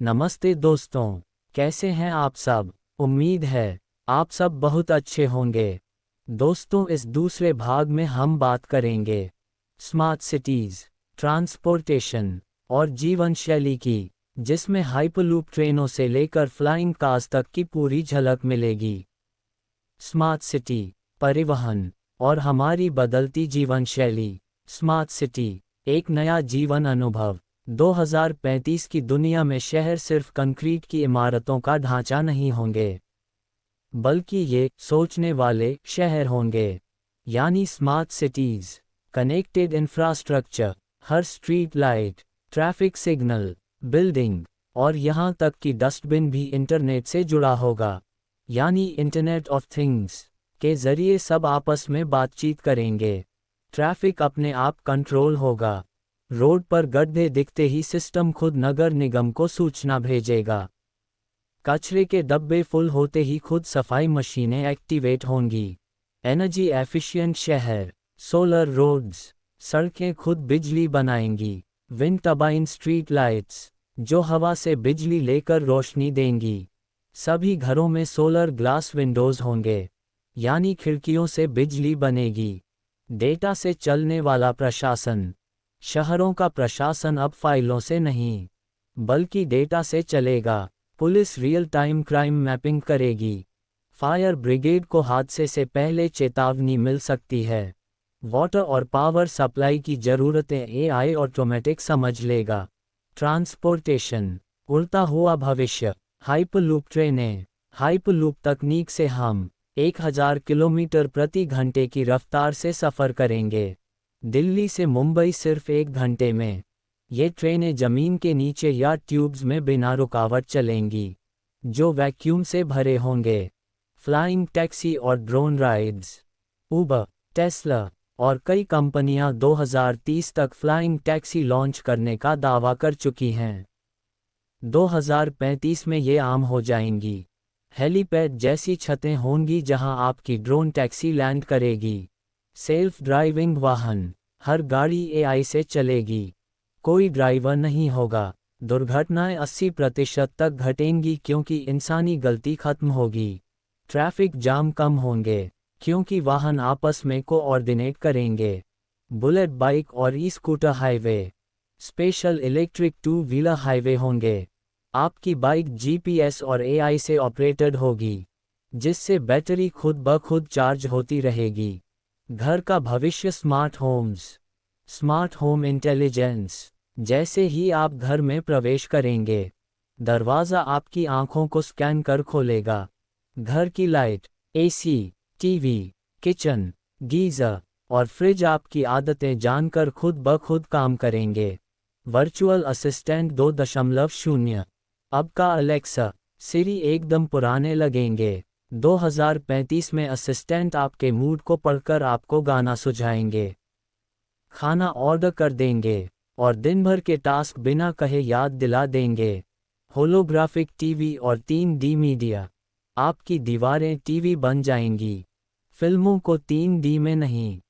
नमस्ते दोस्तों, कैसे हैं आप सब। उम्मीद है आप सब बहुत अच्छे होंगे। दोस्तों, इस दूसरे भाग में हम बात करेंगे स्मार्ट सिटीज़, ट्रांसपोर्टेशन और जीवन शैली की, जिसमें हाइपरलूप ट्रेनों से लेकर फ्लाइंग कार्स तक की पूरी झलक मिलेगी। स्मार्ट सिटी, परिवहन और हमारी बदलती जीवन शैली। स्मार्ट सिटी, एक नया जीवन अनुभव। 2035 की दुनिया में शहर सिर्फ कंक्रीट की इमारतों का ढांचा नहीं होंगे, बल्कि ये सोचने वाले शहर होंगे। यानी स्मार्ट सिटीज, कनेक्टेड इंफ्रास्ट्रक्चर, हर street light, traffic signal, building और यहाँ तक कि डस्टबिन भी इंटरनेट से जुड़ा होगा। यानी इंटरनेट ऑफ थिंग्स के जरिए सब आपस में बातचीत करेंगे। ट्रैफिक अपने आप कंट्रोल होगा। रोड पर गड्ढे दिखते ही सिस्टम खुद नगर निगम को सूचना भेजेगा। कचरे के डब्बे फुल होते ही खुद सफाई मशीनें एक्टिवेट होंगी। एनर्जी एफिशिएंट शहर, सोलर रोड्स, सड़कें खुद बिजली बनाएंगी। विंड टर्बाइन स्ट्रीट लाइट्स, जो हवा से बिजली लेकर रोशनी देंगी। सभी घरों में सोलर ग्लास विंडोज होंगे, यानी खिड़कियों से बिजली बनेगी। डेटा से चलने वाला प्रशासन, शहरों का प्रशासन अब फाइलों से नहीं, बल्कि डेटा से चलेगा। Police real time crime mapping करेगी। फायर ब्रिगेड को हादसे से पहले चेतावनी मिल सकती है। वाटर और पावर सप्लाई की ज़रूरतें एआई ऑटोमेटिक समझ लेगा। ट्रांसपोर्टेशन, उड़ता हुआ भविष्य, हाइपरलूप ट्रेनें। हाइपरलूप तकनीक से हम 1000 किलोमीटर प्रति घंटे की रफ्तार से सफ़र करेंगे। दिल्ली से मुंबई सिर्फ 1 घंटे में। ये ट्रेनें ज़मीन के नीचे या ट्यूब्स में बिना रुकावट चलेंगी, जो वैक्यूम से भरे होंगे। फ्लाइंग टैक्सी और ड्रोन राइड्स, उबर, टेस्ला और कई कंपनियां 2030 तक फ्लाइंग टैक्सी लॉन्च करने का दावा कर चुकी हैं। 2035 में ये आम हो जाएंगी। हेलीपैड जैसी छतें होंगी जहां आपकी ड्रोन टैक्सी लैंड करेगी। सेल्फ ड्राइविंग वाहन, हर गाड़ी एआई से चलेगी, कोई ड्राइवर नहीं होगा। दुर्घटनाएं 80% तक घटेंगी क्योंकि इंसानी गलती खत्म होगी। ट्रैफिक जाम कम होंगे क्योंकि वाहन आपस में कोऑर्डिनेट करेंगे। बुलेट बाइक और e scooter highway, special electric 2 wheeler highway होंगे। आपकी बाइक जीपीएस और एआई से ऑपरेटेड होगी, जिससे बैटरी खुद ब खुद चार्ज होती रहेगी। घर का भविष्य smart homes, smart home intelligence. जैसे ही आप घर में प्रवेश करेंगे, दरवाज़ा आपकी आंखों को स्कैन कर खोलेगा। घर की light, AC, TV, kitchen, geyser और फ्रिज आपकी आदतें जानकर खुद ब खुद काम करेंगे। Virtual assistant 2.0। अब का अलेक्सा, सिरी एकदम पुराने लगेंगे। 2035 में असिस्टेंट आपके मूड को पढ़कर आपको गाना सुझाएंगे, खाना ऑर्डर कर देंगे और दिन भर के टास्क बिना कहे याद दिला देंगे। होलोग्राफिक टीवी और 3D मीडिया, आपकी दीवारें टीवी बन जाएंगी। फिल्मों को 3D में नहीं,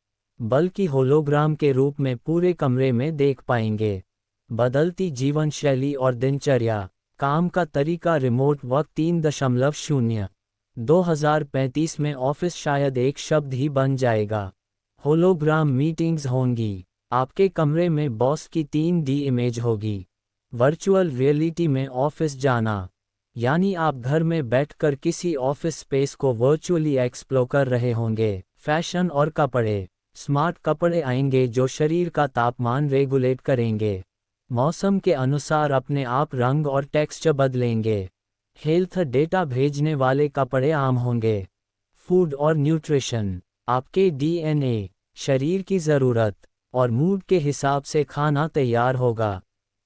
बल्कि होलोग्राम के रूप में पूरे कमरे में देख पाएंगे। बदलती जीवन शैली और दिनचर्या, काम का तरीका रिमोट वर्क 3.0। 2035 में ऑफिस शायद एक शब्द ही बन जाएगा। होलोग्राम मीटिंग्स होंगी, आपके कमरे में बॉस की 3D इमेज होगी। वर्चुअल रियलिटी में ऑफिस जाना, यानी आप घर में बैठकर किसी ऑफिस स्पेस को वर्चुअली एक्सप्लोर कर रहे होंगे। फैशन और कपड़े, स्मार्ट कपड़े आएंगे जो शरीर का तापमान रेगुलेट करेंगे। मौसम के अनुसार अपने आप रंग और टेक्सचर बदलेंगे। हेल्थ डेटा भेजने वाले कपड़े आम होंगे। फूड और न्यूट्रिशन, आपके डीएनए, शरीर की ज़रूरत और मूड के हिसाब से खाना तैयार होगा।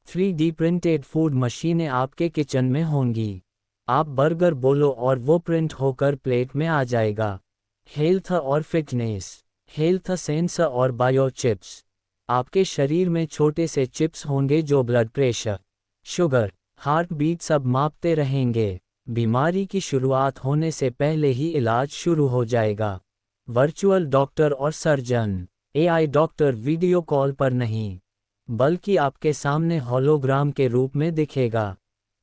3D प्रिंटेड फूड मशीनें आपके किचन में होंगी। आप बर्गर बोलो और वो प्रिंट होकर प्लेट में आ जाएगा। हेल्थ और फिटनेस, हेल्थ सेंसर और बायोचिप्स, आपके शरीर में छोटे से चिप्स होंगे जो blood pressure, sugar, heart beat सब मापते रहेंगे। बीमारी की शुरुआत होने से पहले ही इलाज शुरू हो जाएगा। वर्चुअल डॉक्टर और surgeon, AI doctor video call पर नहीं, बल्कि आपके सामने होलोग्राम के रूप में दिखेगा।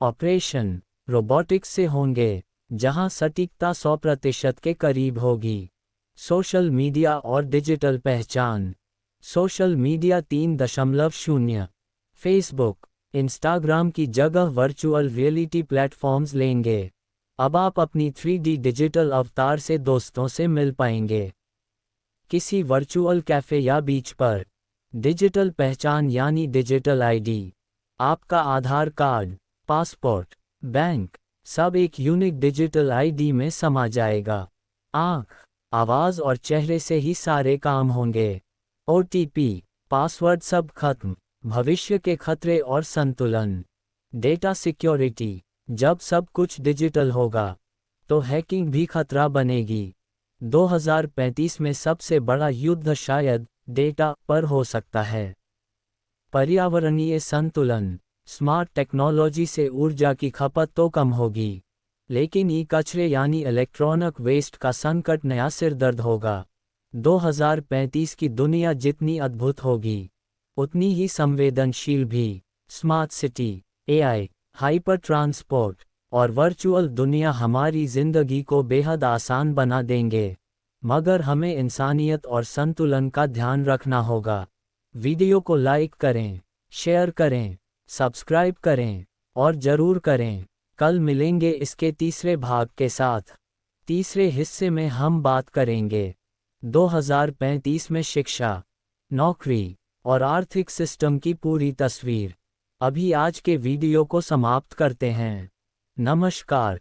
ऑपरेशन रोबोटिक्स से होंगे, जहां सटीकता 100% के करीब होगी। सोशल मीडिया और डिजिटल पहचान। सोशल मीडिया 3.0 फेसबुक, इंस्टाग्राम की जगह वर्चुअल रियलिटी प्लेटफॉर्म्स लेंगे। अब आप अपनी 3D डिजिटल अवतार से दोस्तों से मिल पाएंगे, किसी वर्चुअल कैफे या बीच पर। डिजिटल पहचान यानी डिजिटल आईडी, आपका आधार कार्ड, पासपोर्ट, बैंक, सब एक यूनिक डिजिटल आईडी में समा जाएगा। आँख, आवाज़ और चेहरे से ही सारे काम होंगे। OTP, पासवर्ड सब खत्म। भविष्य के खतरे और संतुलन। डेटा सिक्योरिटी, जब सब कुछ डिजिटल होगा तो हैकिंग भी खतरा बनेगी। 2035 में सबसे बड़ा युद्ध शायद डेटा पर हो सकता है। पर्यावरणीय संतुलन, स्मार्ट टेक्नोलॉजी से ऊर्जा की खपत तो कम होगी, लेकिन ई कचरे यानी इलेक्ट्रॉनिक वेस्ट का संकट नया सिरदर्द होगा। 2035 की दुनिया जितनी अद्भुत होगी, उतनी ही संवेदनशील भी। Smart city, AI, hyper transport और वर्चुअल दुनिया हमारी जिंदगी को बेहद आसान बना देंगे, मगर हमें इंसानियत और संतुलन का ध्यान रखना होगा। वीडियो को लाइक करें, शेयर करें, सब्सक्राइब करें और ज़रूर करें। कल मिलेंगे इसके तीसरे भाग के साथ। तीसरे हिस्से में हम बात करेंगे 2035 में शिक्षा, नौकरी और आर्थिक सिस्टम की पूरी तस्वीर। अभी आज के वीडियो को समाप्त करते हैं। नमस्कार।